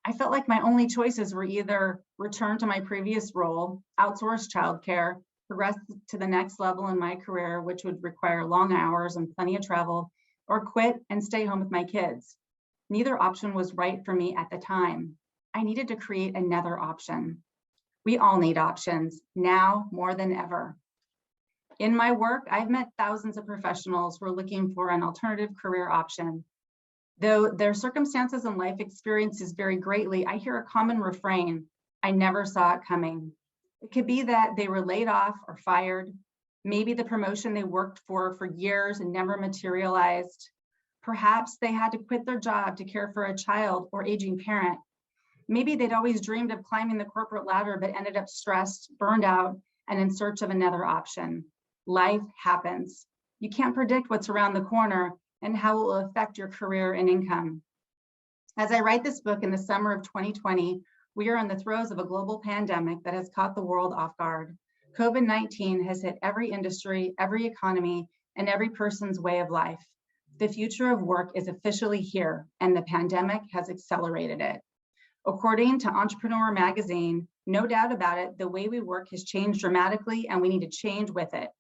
I felt like my only choices were either return to my previous role, outsource childcare, progress to the next level in my career, which would require long hours and plenty of travel, or quit and stay home with my kids. Neither option was right for me at the time. I needed to create another option. We all need options, now more than ever. In my work, I've met thousands of professionals who are looking for an alternative career option. Though their circumstances and life experiences vary greatly, I hear a common refrain: I never saw it coming. It could be that they were laid off or fired. Maybe the promotion they worked for years and never materialized. Perhaps they had to quit their job to care for a child or aging parent. Maybe they'd always dreamed of climbing the corporate ladder, but ended up stressed, burned out, and in search of another option. Life happens. You can't predict what's around the corner and how it will affect your career and income. As I write this book in the summer of 2020, we are in the throes of a global pandemic that has caught the world off guard. COVID-19 has hit every industry, every economy, and every person's way of life. The future of work is officially here, and the pandemic has accelerated it. According to Entrepreneur magazine, no doubt about it, the way we work has changed dramatically, and we need to change with it.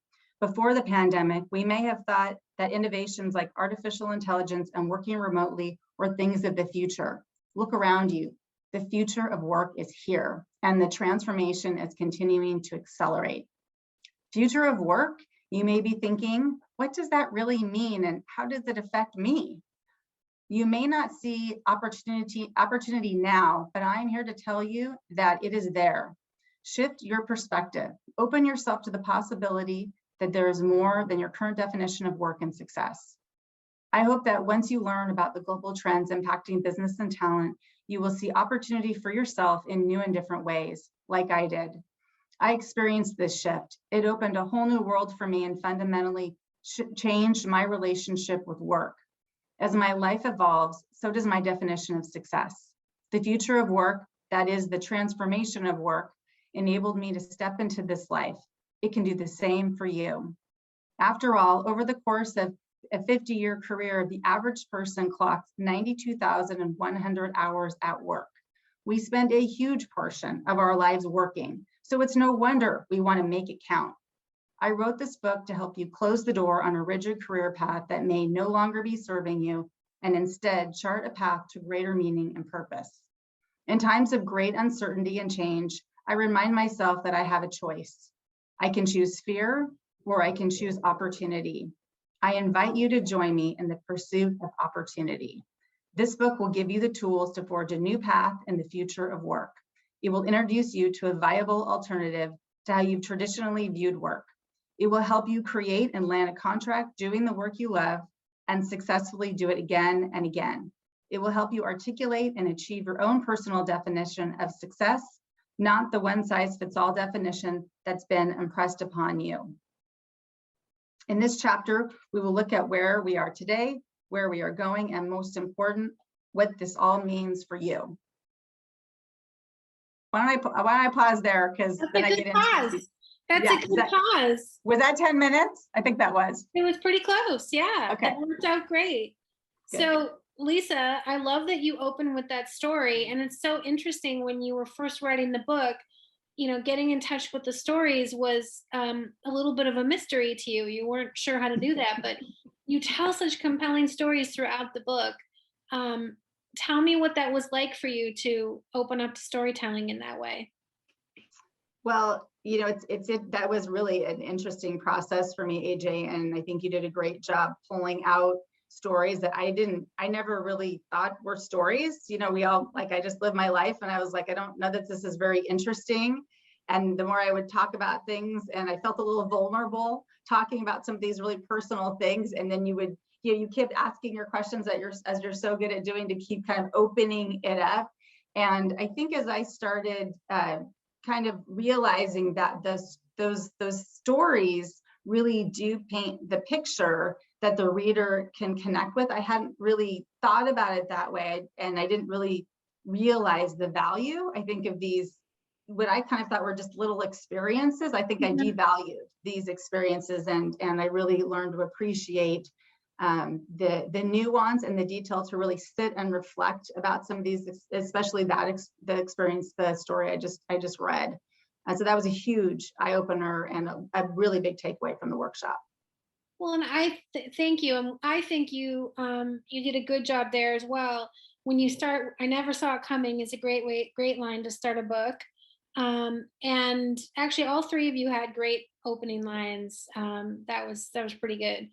Before the pandemic, we may have thought that innovations like artificial intelligence and working remotely were things of the future. Look around you. The future of work is here, and the transformation is continuing to accelerate. Future of work, you may be thinking, what does that really mean, and how does it affect me? You may not see opportunity now, but I'm here to tell you that it is there. Shift your perspective. Open yourself to the possibility that there is more than your current definition of work and success. I hope that once you learn about the global trends impacting business and talent, you will see opportunity for yourself in new and different ways, like I did. I experienced this shift. It opened a whole new world for me and fundamentally changed my relationship with work. As my life evolves, so does my definition of success. The future of work, that is the transformation of work, enabled me to step into this life. It can do the same for you. After all, over the course of a 50-year career, the average person clocks 92,100 hours at work. We spend a huge portion of our lives working, so it's no wonder we want to make it count. I wrote this book to help you close the door on a rigid career path that may no longer be serving you, and instead chart a path to greater meaning and purpose. In times of great uncertainty and change, I remind myself that I have a choice. I can choose fear, or I can choose opportunity. I invite you to join me in the pursuit of opportunity. This book will give you the tools to forge a new path in the future of work. It will introduce you to a viable alternative to how you've traditionally viewed work. It will help you create and land a contract doing the work you love and successfully do it again and again. It will help you articulate and achieve your own personal definition of success, not the one-size-fits-all definition that's been impressed upon you. In this chapter, we will look at where we are today, where we are going, and most important, what this all means for you. Why don't I pause there? Because then I get into it. That's a good pause. Was that 10 minutes? I think that was. It was pretty close. Yeah. Okay. That worked out great. Good. So Lisa, I love that you open with that story. And it's so interesting when you were first writing the book, you know, getting in touch with the stories was a little bit of a mystery to you. You weren't sure how to do that, but you tell such compelling stories throughout the book. Tell me what that was like for you to open up to storytelling in that way. Well, you know, that was really an interesting process for me, AJ, and I think you did a great job pulling out stories that I never really thought were stories. You know, I just lived my life and I was like, I don't know that this is very interesting. And the more I would talk about things, and I felt a little vulnerable talking about some of these really personal things, and then you kept asking your questions as you're so good at doing, to keep kind of opening it up. And I think as I started kind of realizing that those stories really do paint the picture that the reader can connect with. I hadn't really thought about it that way, and I didn't really realize the value, I think, of these, what I kind of thought were just little experiences. I think I devalued these experiences, and I really learned to appreciate the nuance and the detail to really sit and reflect about some of these, especially the experience, the story I just read. So that was a huge eye-opener and a really big takeaway from the workshop. Well, and I thank you. And I think you did a good job there as well. When you start, I never saw it coming is a great line to start a book. And actually all three of you had great opening lines. That was pretty good.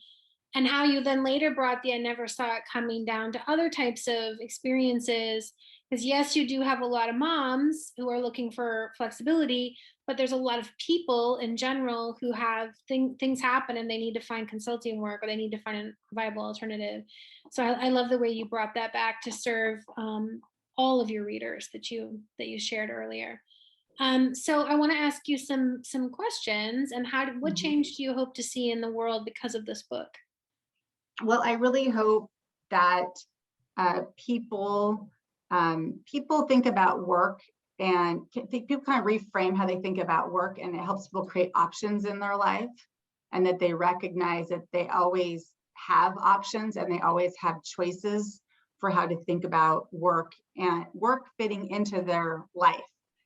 And how you then later brought the I never saw it coming down to other types of experiences. Because yes, you do have a lot of moms who are looking for flexibility, but there's a lot of people in general who have things happen and they need to find consulting work, or they need to find a viable alternative. So I love the way you brought that back to serve all of your readers that you shared earlier. So I want to ask you some questions. And what change do you hope to see in the world because of this book? Well, I really hope that people think about work, and people kind of reframe how they think about work, and it helps people create options in their life, and that they recognize that they always have options and they always have choices for how to think about work, and work fitting into their life,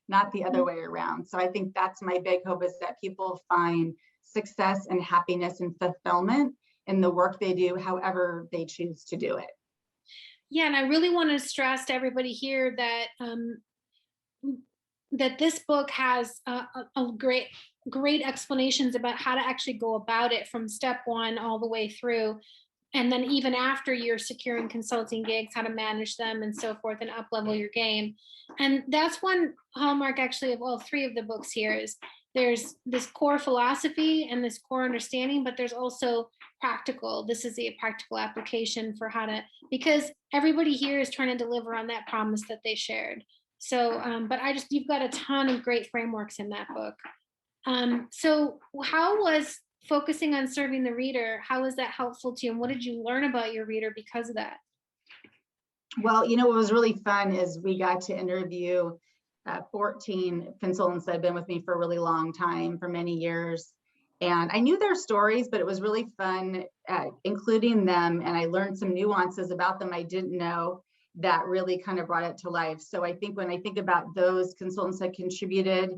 not the other way around. So I think that's my big hope, is that people find success and happiness and fulfillment in the work they do, however they choose to do it. Yeah, and I really want to stress to everybody here that that this book has a great explanations about how to actually go about it from step one all the way through. And then even after you're securing consulting gigs, how to manage them and so forth, and up level your game. And that's one hallmark actually of all three of the books here, is there's this core philosophy and this core understanding, but there's also practical. This is a practical application for how to, because everybody here is trying to deliver on that promise that they shared. So, but you've got a ton of great frameworks in that book. So how was focusing on serving the reader, how was that helpful to you? And what did you learn about your reader because of that? Well, you know, what was really fun is we got to interview 14 consultants that have been with me for a really long time, for many years. And I knew their stories, but it was really fun including them. And I learned some nuances about them I didn't know that really kind of brought it to life. So I think when I think about those consultants that contributed,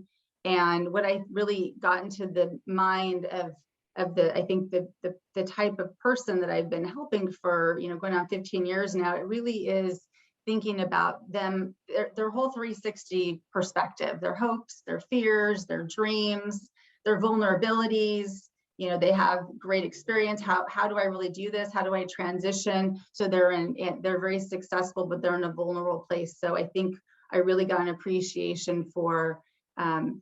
And what I really got into the mind of the, I think the type of person that I've been helping for, going on 15 years now, it really is thinking about them, their whole 360 perspective, their hopes, their fears, their dreams, their vulnerabilities. They have great experience. How do I really do this? How do I transition? So they're very successful, but they're in a vulnerable place. So I think I really got an appreciation for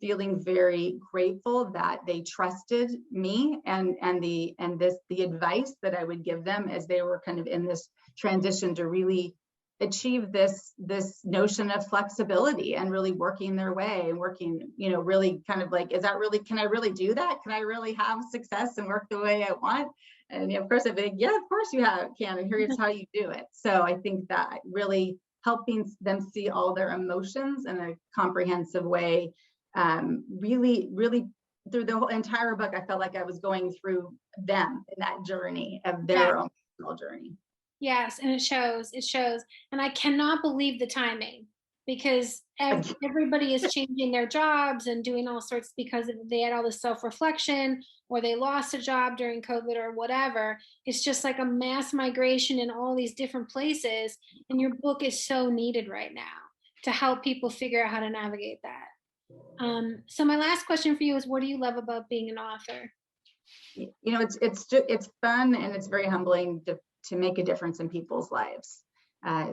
feeling very grateful that they trusted me and the advice that I would give them as they were kind of in this transition to really achieve this notion of flexibility and really working their way and working, really kind of like, can I really do that? Can I really have success and work the way I want? And of course, I'd be like, yeah, of course you can. And here's how you do it. So I think that really helping them see all their emotions in a comprehensive way, really through the whole entire book, I felt like I was going through them in that journey of their own personal journey. Yes, and it shows. And I cannot believe the timing, because everybody is changing their jobs and doing all sorts because they had all this self-reflection, or they lost a job during COVID or whatever. It's just like a mass migration in all these different places. And your book is so needed right now to help people figure out how to navigate that. So my last question for you is, what do you love about being an author? It's fun, and it's very humbling to make a difference in people's lives.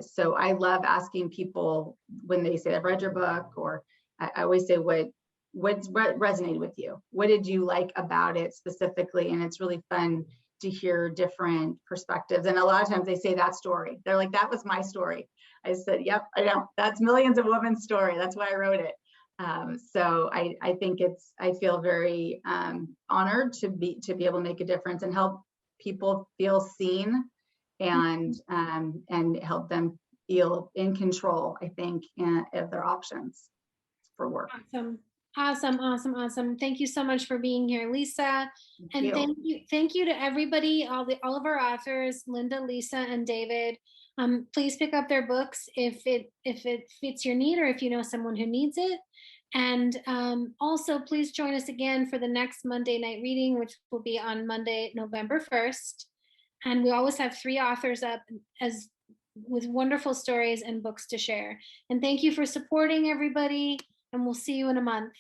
So I love asking people when they say I've read your book, or I always say, what resonated with you? What did you like about it specifically? And it's really fun to hear different perspectives. And a lot of times they say that story. They're like, that was my story. I said, yep, I know. That's millions of women's story. That's why I wrote it. So I think I feel very honored to be able to make a difference and help people feel seen, and help them feel in control, I think, of their options for work. Awesome. Thank you so much for being here, Lisa. Thank you to everybody, all of our authors, Linda, Lisa, and David. Please pick up their books if it fits your need, or if you know someone who needs it. And also, please join us again for the next Monday night reading, which will be on Monday, November 1st. And we always have 3 authors up with wonderful stories and books to share. And thank you for supporting everybody. And we'll see you in a month.